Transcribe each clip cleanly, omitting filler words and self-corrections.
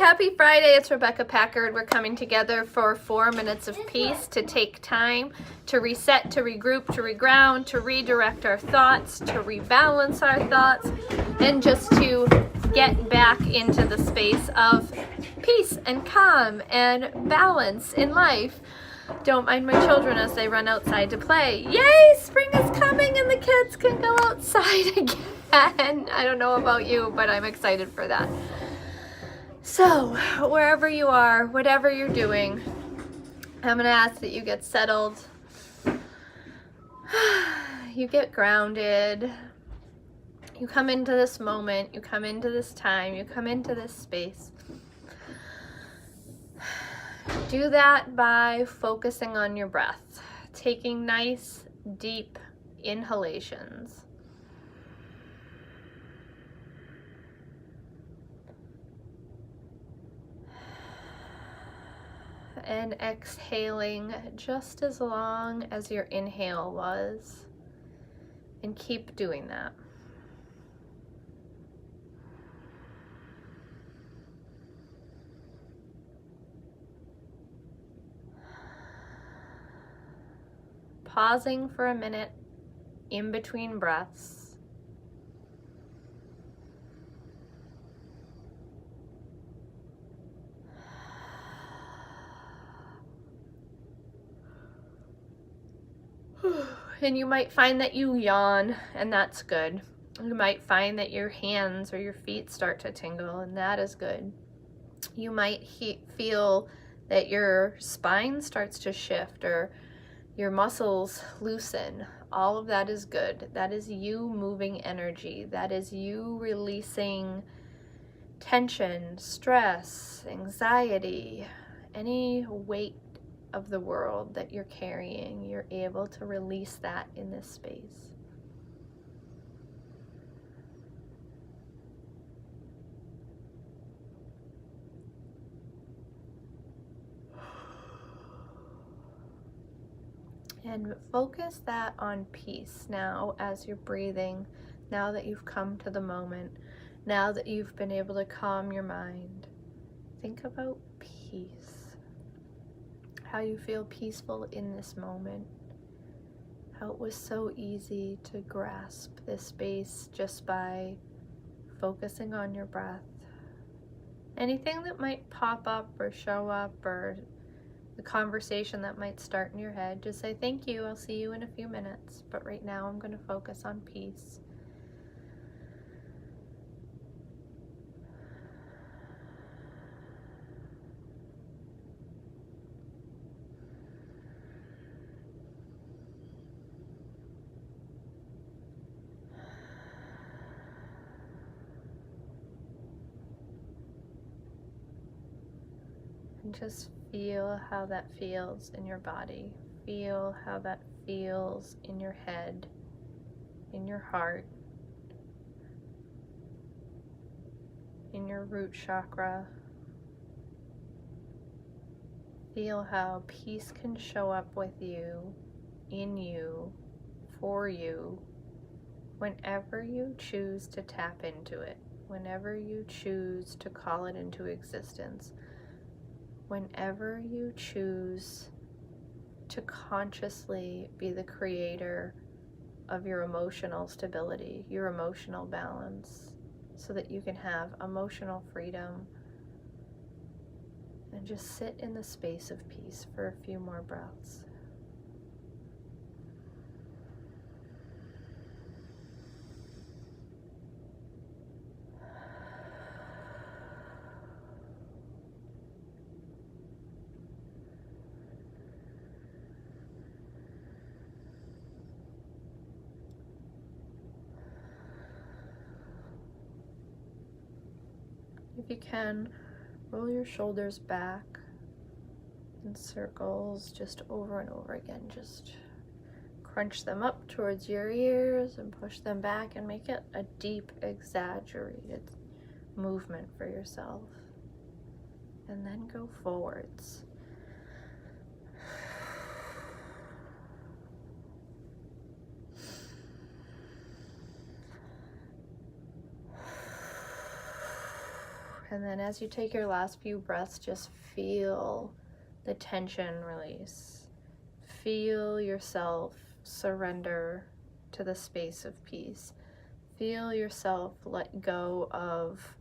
Happy Friday. It's Rebecca Packard. We're coming together for 4 minutes of peace to take time to reset, to regroup, to reground, to redirect our thoughts, to rebalance our thoughts, and just to get back into the space of peace and calm and balance in life. Don't mind my children as they run outside to play. Yay, spring is coming and the kids can go outside again. I don't know about you, but I'm excited for that. So, wherever you are, whatever you're doing, I'm going to ask that you get settled, you get grounded, you come into this moment, you come into this time, you come into this space. Do that by focusing on your breath, taking nice, deep inhalations. And exhaling just as long as your inhale was, and keep doing that. Pausing for a minute in between breaths. And you might find that you yawn, and that's good. You might find that your hands or your feet start to tingle, and that is good. You might feel that your spine starts to shift or your muscles loosen. All of that is good. That is you moving energy. That is you releasing tension, stress, anxiety, any weight of the world that you're carrying. You're able to release that in this space. And focus that on peace now as you're breathing, now that you've come to the moment, now that you've been able to calm your mind. Think about peace, how you feel peaceful in this moment, how it was so easy to grasp this space just by focusing on your breath. Anything that might pop up or show up, or the conversation that might start in your head, just say thank you, I'll see you in a few minutes, but right now I'm going to focus on peace. And just feel how that feels in your body. Feel how that feels in your head, in your heart, in your root chakra. Feel how peace can show up with you, in you, for you, whenever you choose to tap into it, whenever you choose to call it into existence. Whenever you choose to consciously be the creator of your emotional stability, your emotional balance, so that you can have emotional freedom, and just sit in the space of peace for a few more breaths. If you can, roll your shoulders back in circles just over and over again. Just crunch them up towards your ears and push them back and make it a deep, exaggerated movement for yourself. And then go forwards. And then as you take your last few breaths, just feel the tension release. Feel yourself surrender to the space of peace. Feel yourself let go of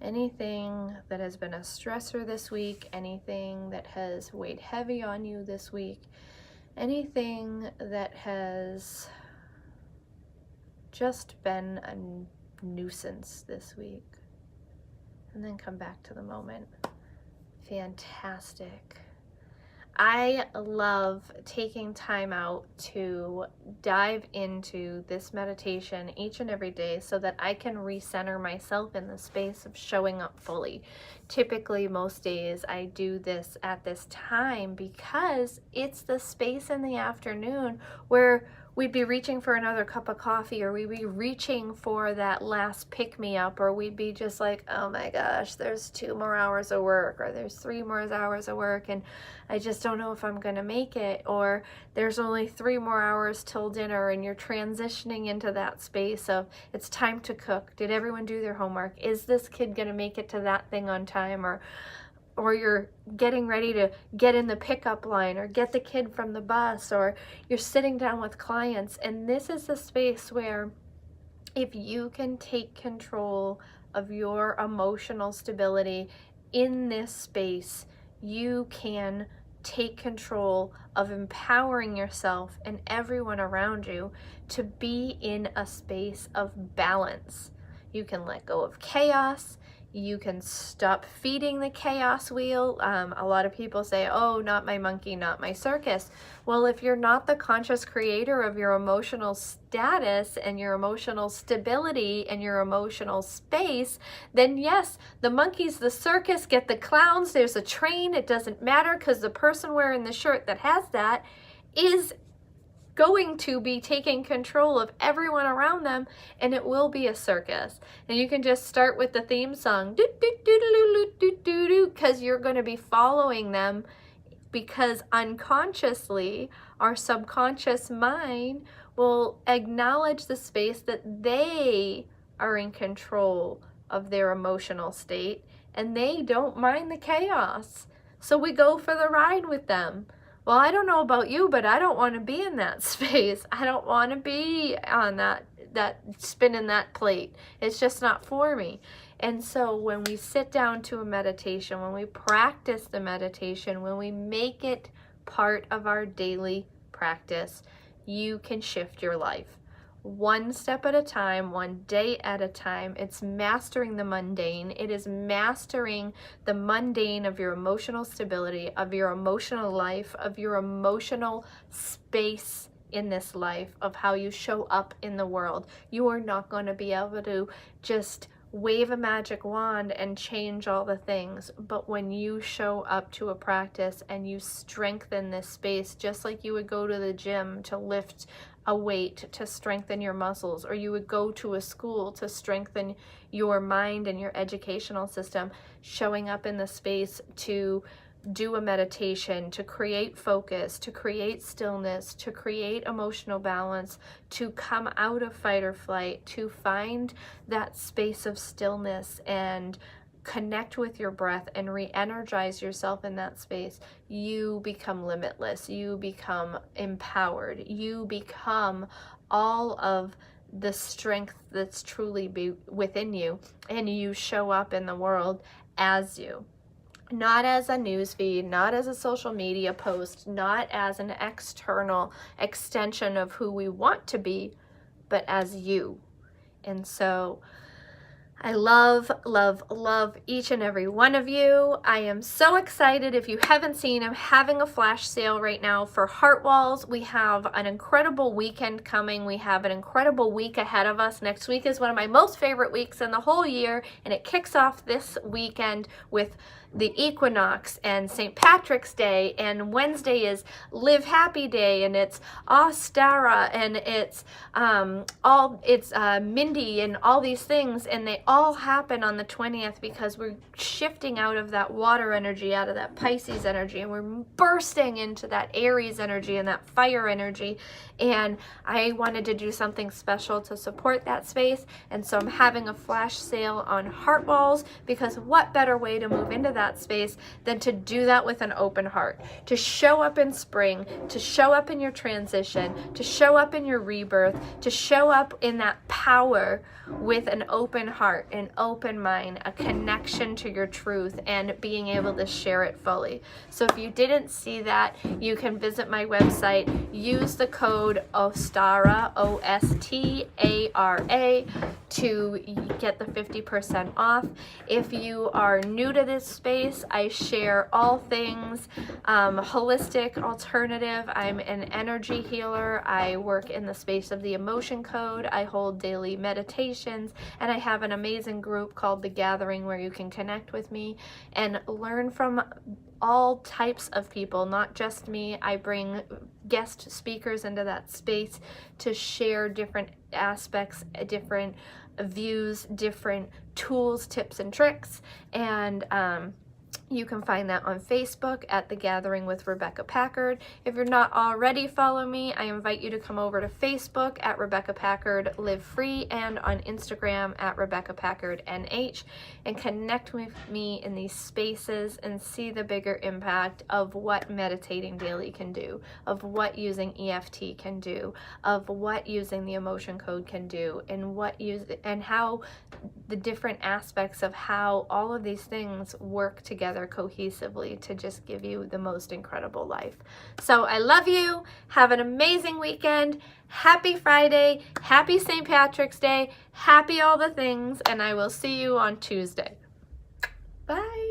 anything that has been a stressor this week, anything that has weighed heavy on you this week, anything that has just been a nuisance this week. And then come back to the moment. Fantastic. I love taking time out to dive into this meditation each and every day so that I can recenter myself in the space of showing up fully. Typically, most days I do this at this time because it's the space in the afternoon where we'd be reaching for another cup of coffee, or we'd be reaching for that last pick-me-up, or we'd be just like, oh my gosh, there's 2 more hours of work, or there's 3 more hours of work, and I just don't know if I'm gonna make it, or there's only 3 more hours till dinner, and you're transitioning into that space of it's time to cook. Did everyone do their homework? Is this kid gonna make it to that thing on time? Or you're getting ready to get in the pickup line or get the kid from the bus, or you're sitting down with clients. And this is a space where if you can take control of your emotional stability in this space, you can take control of empowering yourself and everyone around you to be in a space of balance. You can let go of chaos. You can stop feeding the chaos wheel. A lot of people say, oh, not my monkey, not my circus. Well, if you're not the conscious creator of your emotional status and your emotional stability and your emotional space, then yes, the monkeys, the circus, get the clowns, there's a train, it doesn't matter, because the person wearing the shirt that has that is going to be taking control of everyone around them, and it will be a circus. And you can just start with the theme song, because you're going to be following them, because unconsciously our subconscious mind will acknowledge the space that they are in control of their emotional state and they don't mind the chaos. So we go for the ride with them. Well, I don't know about you, but I don't want to be in that space. I don't want to be on that spinning that plate. It's just not for me. And so when we sit down to a meditation, when we practice the meditation, when we make it part of our daily practice, you can shift your life. One step at a time, one day at a time. It's mastering the mundane. It is mastering the mundane of your emotional stability, of your emotional life, of your emotional space in this life, of how you show up in the world. You are not going to be able to just wave a magic wand and change all the things. But when you show up to a practice and you strengthen this space, just like you would go to the gym to lift a weight to strengthen your muscles, or you would go to a school to strengthen your mind and your educational system, showing up in the space to do a meditation, to create focus, to create stillness, to create emotional balance, to come out of fight or flight, to find that space of stillness and connect with your breath and re-energize yourself in that space, you become limitless, you become empowered, you become all of the strength that's truly within you, and you show up in the world as you. Not as a newsfeed, not as a social media post, not as an external extension of who we want to be, but as you. And so I love, love, love each and every one of you. I am so excited. If you haven't seen, I'm having a flash sale right now for Heart Walls. We have an incredible weekend coming. We have an incredible week ahead of us. Next week is one of my most favorite weeks in the whole year, and it kicks off this weekend with the equinox and St. Patrick's Day, and Wednesday is Live Happy Day, and it's Ostara, and it's Mindy, and all these things, and they all happen on the 20th because we're shifting out of that water energy, out of that Pisces energy, and we're bursting into that Aries energy and that fire energy. And I wanted to do something special to support that space, and so I'm having a flash sale on heart walls, because what better way to move into that space than to do that with an open heart, to show up in spring, to show up in your transition, to show up in your rebirth, to show up in that power with an open heart, an open mind, a connection to your truth, and being able to share it fully. So if you didn't see that, you can visit my website, use the code OSTARA, OSTARA, to get the 50% off. If you are new to this space, I share all things holistic, alternative. I'm an energy healer. I work in the space of the emotion code. I hold daily meditations, and I have an amazing group called The Gathering where you can connect with me and learn from all types of people, not just me. I bring guest speakers into that space to share different aspects, different views, different tools, tips, and tricks. And you can find that on Facebook at The Gathering with Rebecca Packard. If you're not already following me, I invite you to come over to Facebook at Rebecca Packard Live Free, and on Instagram at Rebecca Packard NH, and connect with me in these spaces and see the bigger impact of what meditating daily can do, of what using EFT can do, of what using the emotion code can do, and how the different aspects of how all of these things work together cohesively to just give you the most incredible life. So I love you. Have an amazing weekend. Happy Friday. Happy St. Patrick's Day. Happy all the things. And I will see you on Tuesday. Bye.